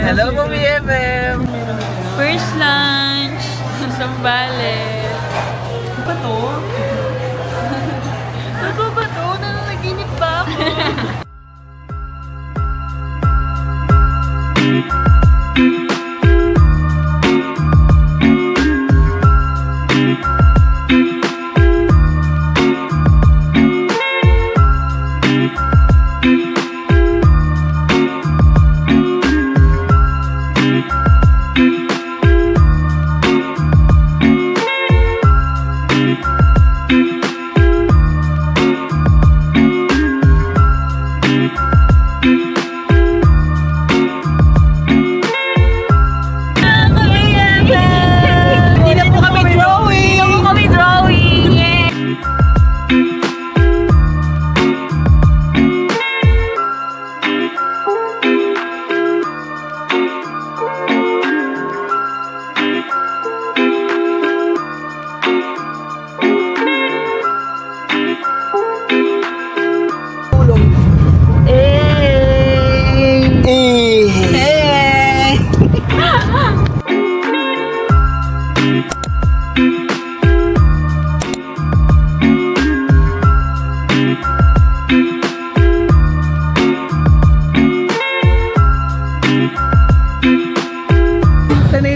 Hello po, BFF! First lunch sa Sambales. Ano ba to? Ano ba to? Nananaginip ba ako?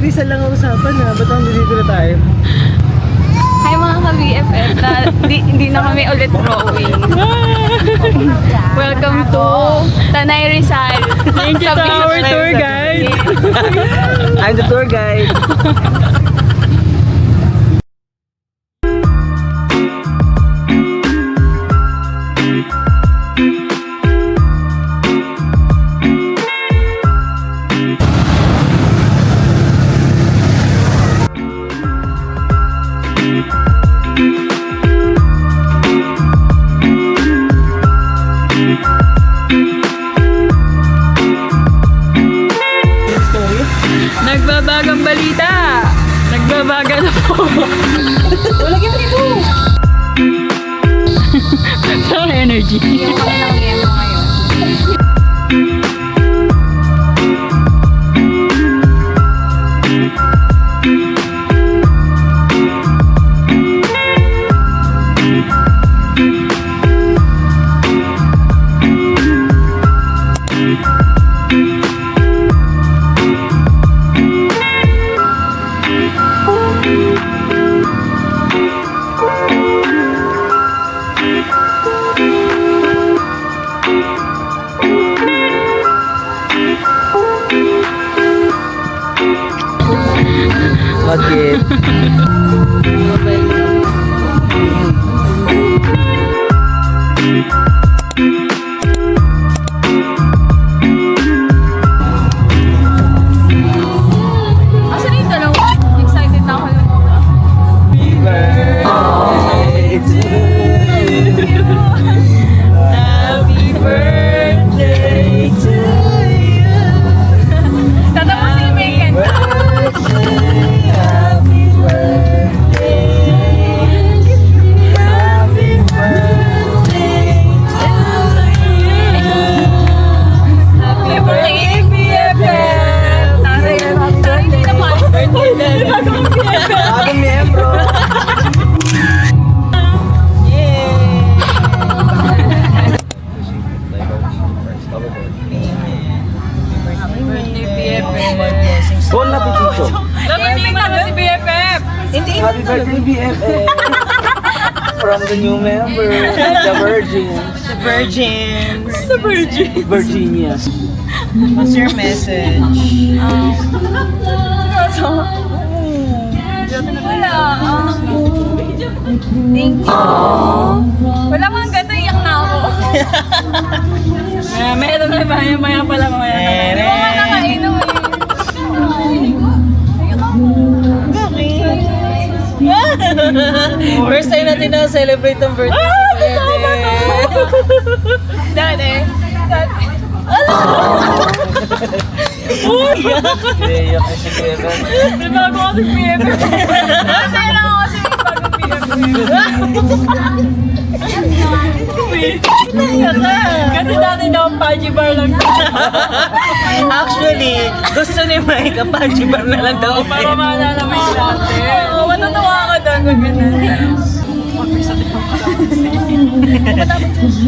Rizal lang ang usapan ha. Ba't ang dito na tayo? Hi mga ka-BFF. Hindi na kami ulit drawing. Welcome to Tanay Rizal. Thank you to our tour guide. I'm the tour guide. Nagbabagang balita. Nagbabaga na po. Wala yung ibo. So energy. Yung kami ng yelo ngayon. Bakit? Asan yung dalawa? Excited na ako yung mga. Happy birthday to you. Tatapusin yung may kanta. Happy birthday. Happy birthday to you. Happy birthday, BFF! Taray hindi naman. Bagong miyembro. Happy birthday, BFF! Bon appetito. Dapat hindi naman si BFF! Happy birthday, BFF. From the new member, the Virgins. The Virgins. The Virgin! Virginias. What's your message? Wala. Thank you. Wala mga ganito, iyak na ako. Meron na maya pala mamaya. Hindi ko nga nakainom eh. First time natin na-celebrate ang birthday. Dati. Iyak na si Kevin. May bago kasi BFF. Masaya lang ako kasi may bagong BFF. Kasi dati daw, Paji Bar lang. Actually, gusto ni Mike, Paji Bar na lang daw. Para maalala mo yung dati. Oo, matutuwa ako doon.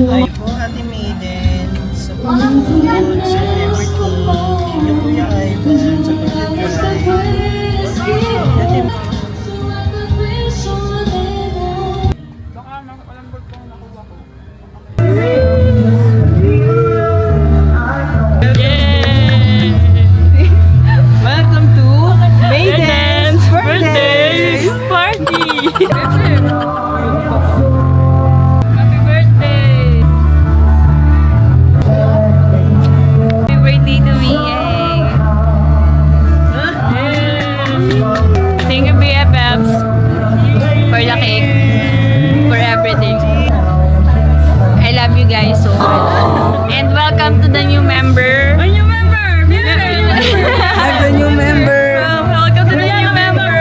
Ay po, Ate Maiden, sa pagkakulod, sa everything, yung Kuya Ivan, sa pagkakulod. Welcome to Maiden's Birthday party! Happy birthday! Happy birthday to me, yay! Thank you, BFFs, for the cake, for everything. I love you guys so much. And welcome to the new member. A new member! I'm the new member. Welcome to the new member.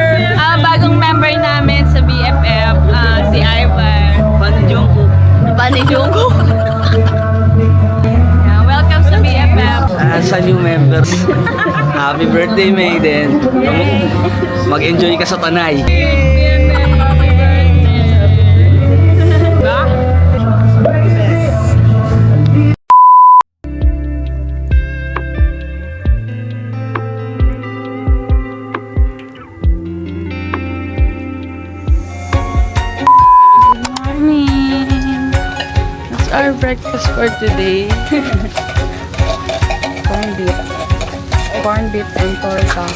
Bagong member namin sa BFF, si Ivan. Paano Jungkook? Pani Jungkook. Yeah, welcome sa BFF. Sa new members. Happy birthday, Maiden. Mag-enjoy ka sa Tanay. BFF, happy birthday. Diba? Morning. That's our breakfast for today. Corned beef and torta.